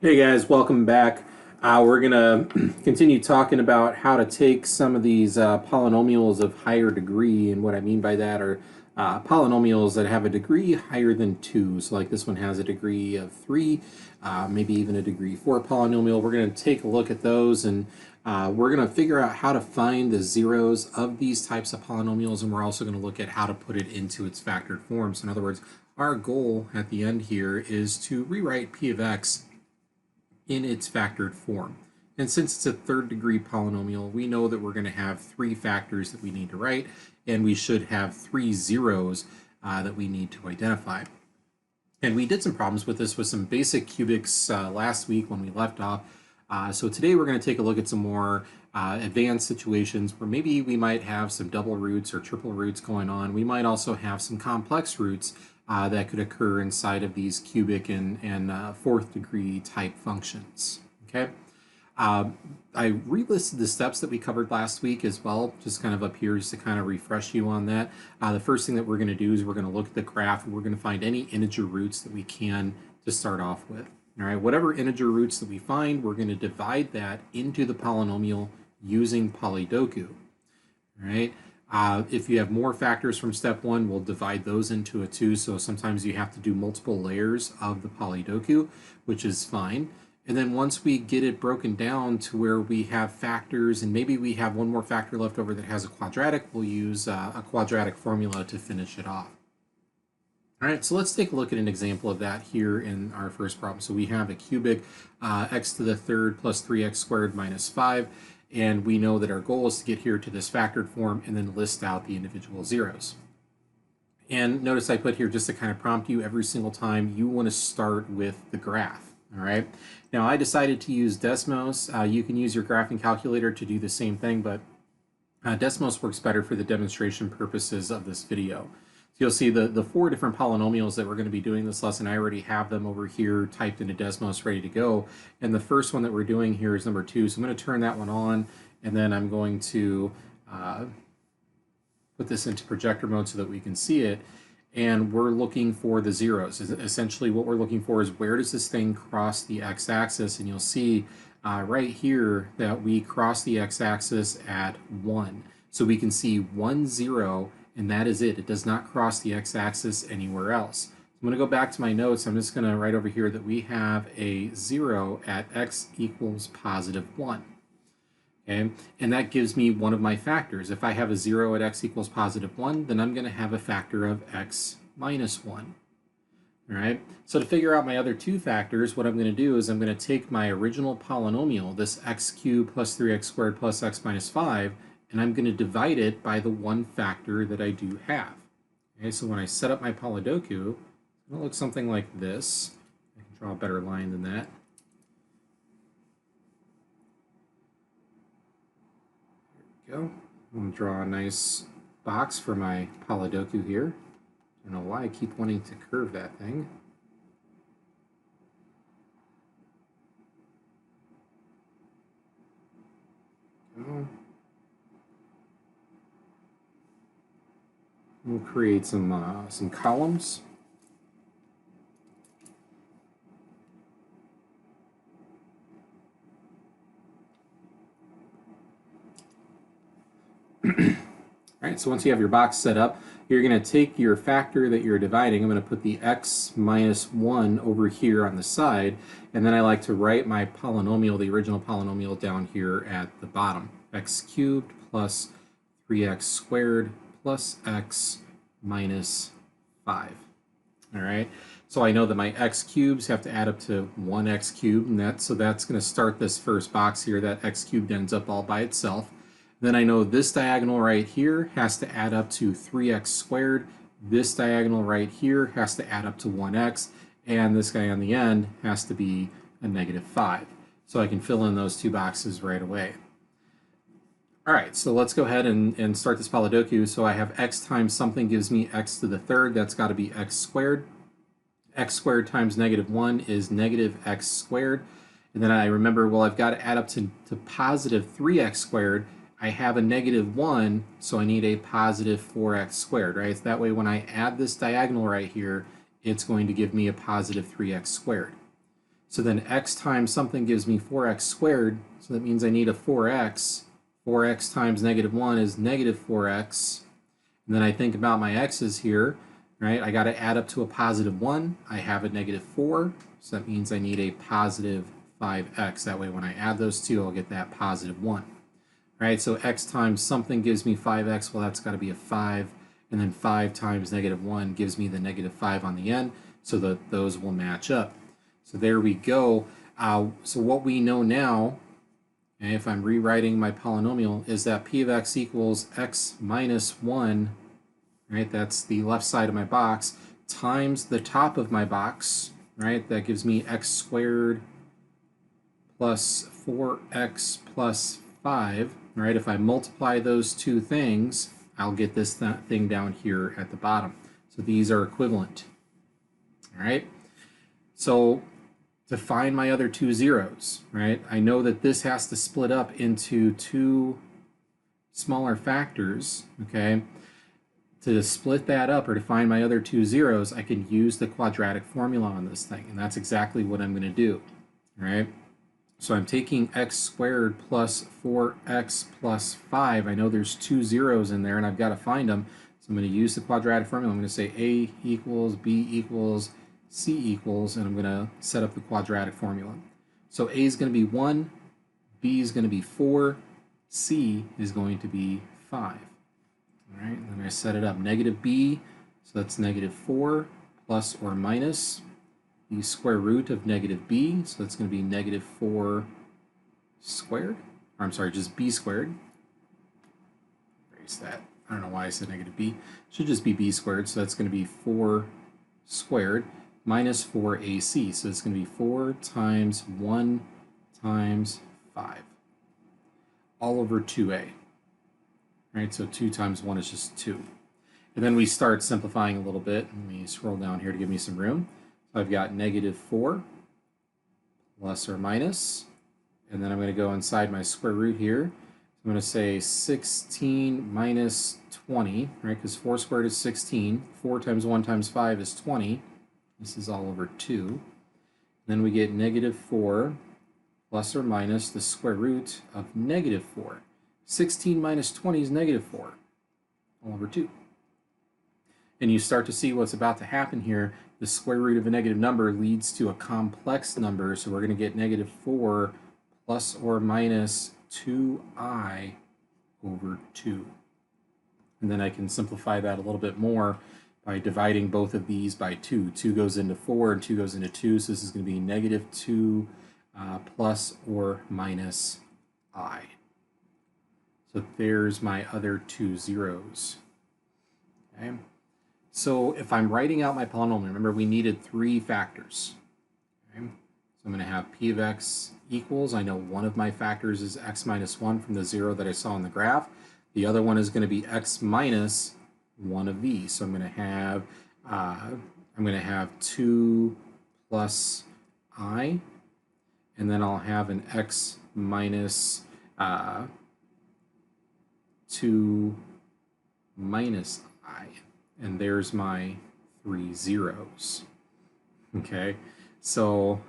Hey guys, welcome back. We're going to continue talking about how to take some of these polynomials of higher degree, and what I mean by that are polynomials that have a degree higher than 2. So like this one has a degree of 3, maybe even a degree 4 polynomial. We're going to take a look at those, and we're going to figure out how to find the zeros of these types of polynomials, and we're also going to look at how to put it into its factored form. So in other words, our goal at the end here is to rewrite p of x in its factored form. And since it's a third degree polynomial, we know that we're going to have 3 factors that we need to write, and we should have 3 zeros that we need to identify. And we did some problems with this with some basic cubics last week when we left off. So today we're going to take a look at some more advanced situations where maybe we might have some double roots or triple roots going on. We might also have some complex roots that could occur inside of these cubic and fourth degree type functions. Okay. I relisted the steps that we covered last week as well, just kind of up here just to kind of refresh you on that. The first thing that we're going to do is we're going to look at the graph, and we're going to find any integer roots that we can to start off with. All right, whatever integer roots that we find, we're going to divide that into the polynomial using Polydoku. All right. If you have more factors from step 1, we'll divide those into a 2. So sometimes you have to do multiple layers of the Polydoku, which is fine. And then once we get it broken down to where we have factors, and maybe we have one more factor left over that has a quadratic, we'll use a quadratic formula to finish it off. All right, so let's take a look at an example of that here in our first problem. So we have a cubic x to the third plus 3x squared minus 5. And we know that our goal is to get here to this factored form and then list out the individual zeros. And notice I put here just to kind of prompt you every single time you want to start with the graph. All right. Now I decided to use Desmos. You can use your graphing calculator to do the same thing, but Desmos works better for the demonstration purposes of this video. So you'll see the 4 different polynomials that we're going to be doing this lesson. I already have them over here typed into Desmos ready to go. And the first one that we're doing here is number 2. So I'm going to turn that one on, and then I'm going to put this into projector mode so that we can see it. And we're looking for the zeros. Essentially what we're looking for is where does this thing cross the x-axis, and you'll see right here that we cross the x-axis at 1. So we can see 1, 0, and that is it. It does not cross the x-axis anywhere else. I'm going to go back to my notes. I'm just going to write over here that we have a 0 at x equals positive 1. Okay, and that gives me one of my factors. If I have a 0 at x equals positive 1, then I'm going to have a factor of x minus 1. All right, so to figure out my other 2 factors, what I'm going to do is I'm going to take my original polynomial, this x cubed plus 3x squared plus x minus 5, and I'm going to divide it by the one factor that I do have. Okay, so when I set up my Polydoku, it'll look something like this. I can draw a better line than that. There we go. I'm going to draw a nice box for my Polydoku here. I don't know why I keep wanting to curve that thing. Go. We'll create some columns. All right, so once you have your box set up, you're going to take your factor that you're dividing. I'm going to put the x minus 1 over here on the side, and then I like to write my polynomial, the original polynomial, down here at the bottom. X cubed plus 3x squared plus x minus 5. All right, so I know that my x cubes have to add up to 1x cubed, and so that's going to start this first box here. That x cubed ends up all by itself. Then I know this diagonal right here has to add up to 3x squared. This diagonal right here has to add up to 1x, and this guy on the end has to be a negative 5. So I can fill in those 2 boxes right away. All right, so let's go ahead and start this Polydoku. So I have x times something gives me x to the third. That's got to be x squared. X squared times negative 1 is negative x squared. And then I remember, well, I've got to add up to positive 3x squared. I have a negative 1, so I need a positive 4x squared, right? So that way when I add this diagonal right here, it's going to give me a positive 3x squared. So then x times something gives me 4x squared. So that means I need a 4x. 4x times -1 is -4x. And then I think about my x's here, right? I got to add up to a +1. I have a -4. So that means I need a positive 5x. That way when I add those two, I'll get that +1. Right, so x times something gives me 5x. Well, that's got to be a 5. And then 5 times -1 gives me the -5 on the end. So that those will match up. So there we go. So what we know now, okay, if I'm rewriting my polynomial, is that p of x equals x minus 1, right? That's the left side of my box, times the top of my box, right? That gives me x squared plus 4x plus 5, right? If I multiply those two things, I'll get this thing down here at the bottom. So these are equivalent, all right? So to find my other two zeros, right? I know that this has to split up into two smaller factors, okay? To split that up or to find my other two zeros, I can use the quadratic formula on this thing, and that's exactly what I'm going to do, all right? So I'm taking x squared plus 4x plus 5. I know there's two zeros in there, and I've got to find them. So I'm going to use the quadratic formula. I'm going to say a equals b equals c equals, and I'm going to set up the quadratic formula. So a is going to be 1, b is going to be 4, c is going to be 5. All right, and then I set it up negative b, so that's -4 plus or minus the square root of negative b, so that's going to be -4 squared. Or I'm sorry, just b squared. Erase that. I don't know why I said negative b. It should just be b squared, so that's going to be 4 squared minus 4ac. So it's going to be 4 times 1 times 5 all over 2a. Right, so 2 times 1 is just 2. And then we start simplifying a little bit. Let me scroll down here to give me some room. So I've got -4 plus or minus, and then I'm going to go inside my square root here. I'm going to say 16 minus 20, right, because 4 squared is 16. 4 times 1 times 5 is 20. This is all over 2. Then we get -4 plus or minus the square root of -4. 16 minus 20 is -4, all over 2. And you start to see what's about to happen here. The square root of a negative number leads to a complex number, so we're going to get -4 plus or minus 2i over 2. And then I can simplify that a little bit more by dividing both of these by 2. 2 goes into 4 and 2 goes into 2, so this is going to be -2 plus or minus I. So there's my other two zeros. Okay. So if I'm writing out my polynomial, remember we needed 3 factors. Okay. So I'm going to have p of x equals, I know one of my factors is x minus 1 from the 0 that I saw in the graph. The other one is going to be x minus one of these. So I'm going to have 2 plus I, and then I'll have an x minus 2 minus I, and there's my 3 zeros. Okay, so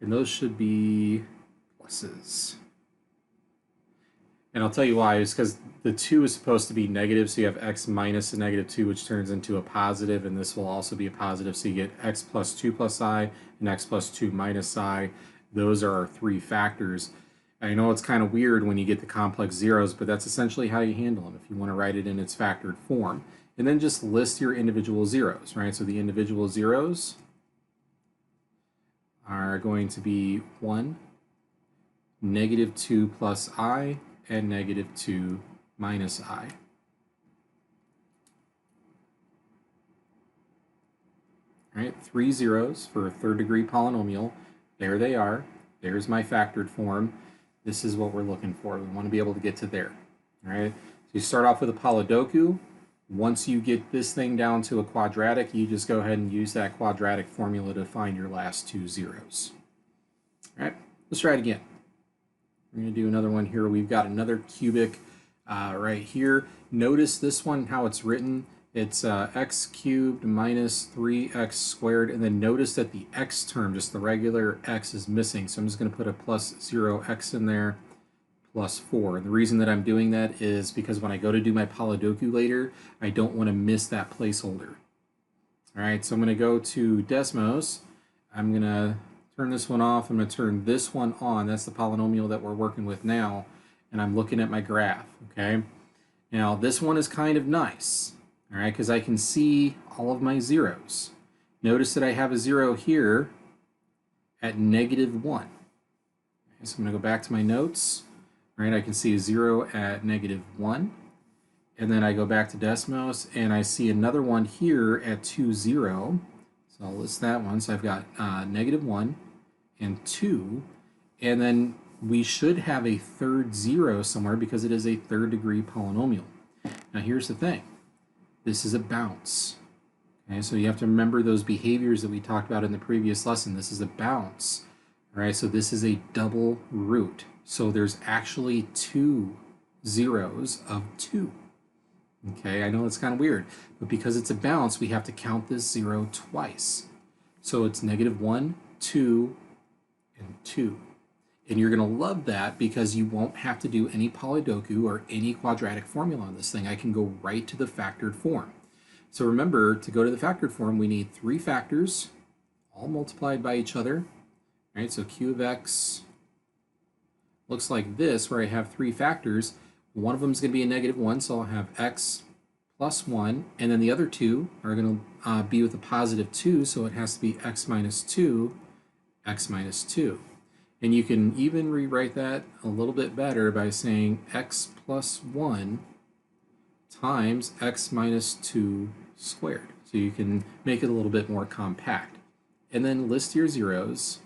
and those should be pluses. And I'll tell you why, is because the 2 is supposed to be negative, so you have x minus a -2, which turns into a positive, and this will also be a positive, so you get x plus 2 plus I and x plus 2 minus I. Those are our 3 factors. I know it's kind of weird when you get the complex zeros, but that's essentially how you handle them if you want to write it in its factored form. And then just list your individual zeros, right? So the individual zeros are going to be 1, -2 plus I, and -2 minus I. All right, 3 zeros for a third-degree polynomial. There they are. There's my factored form. This is what we're looking for. We want to be able to get to there. All right, so you start off with a Polydoku. Once you get this thing down to a quadratic, you just go ahead and use that quadratic formula to find your last 2 zeros. All right, let's try it again. We're going to do another one here. We've got another cubic right here. Notice this one, how it's written. It's x cubed minus 3x squared, and then notice that the x term, just the regular x, is missing. So I'm just going to put a plus 0x in there, plus 4. And the reason that I'm doing that is because when I go to do my Polydoku later, I don't want to miss that placeholder. All right, so I'm going to go to Desmos. I'm going to turn this one off. I'm going to turn this one on. That's the polynomial that we're working with now. And I'm looking at my graph, okay? Now, this one is kind of nice, all right, because I can see all of my zeros. Notice that I have a 0 here at -1. Okay, so I'm going to go back to my notes. All right, I can see a 0 at -1. And then I go back to Desmos, and I see another one here at 2, 0. So I'll list that one. So I've got -1 and 2. And then we should have a third 0 somewhere because it is a third degree polynomial. Now here's the thing. This is a bounce. Okay, so you have to remember those behaviors that we talked about in the previous lesson. This is a bounce. All right, so this is a double root. So there's actually 2 zeros of 2. Okay, I know it's kind of weird, but because it's a bounce, we have to count this 0 twice. So it's -1, 2, and 2. And you're going to love that because you won't have to do any Polydoku or any quadratic formula on this thing. I can go right to the factored form. So remember, to go to the factored form, we need 3 factors, all multiplied by each other. All right, so q of x looks like this, where I have 3 factors. One of them is going to be a -1, so I'll have x plus 1, and then the other 2 are going to be with a positive 2, so it has to be x minus 2, x minus 2. And you can even rewrite that a little bit better by saying x plus 1 times x minus 2 squared. So you can make it a little bit more compact. And then list your zeros.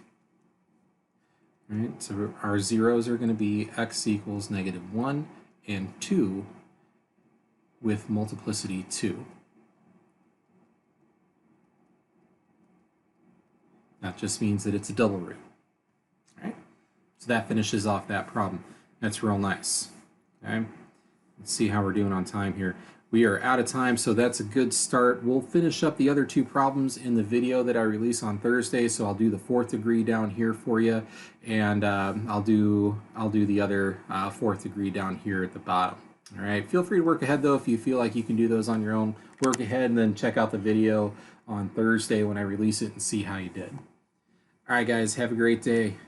All right, so our zeros are going to be x equals -1 and 2 with multiplicity 2. That just means that it's a double root. All right, so that finishes off that problem. That's real nice. Okay, let's see how we're doing on time here. We are out of time, so that's a good start. We'll finish up the other 2 problems in the video that I release on Thursday. So I'll do the 4th degree down here for you, and I'll do the other 4th degree down here at the bottom. All right. Feel free to work ahead though if you feel like you can do those on your own. Work ahead and then check out the video on Thursday when I release it and see how you did. All right, guys. Have a great day.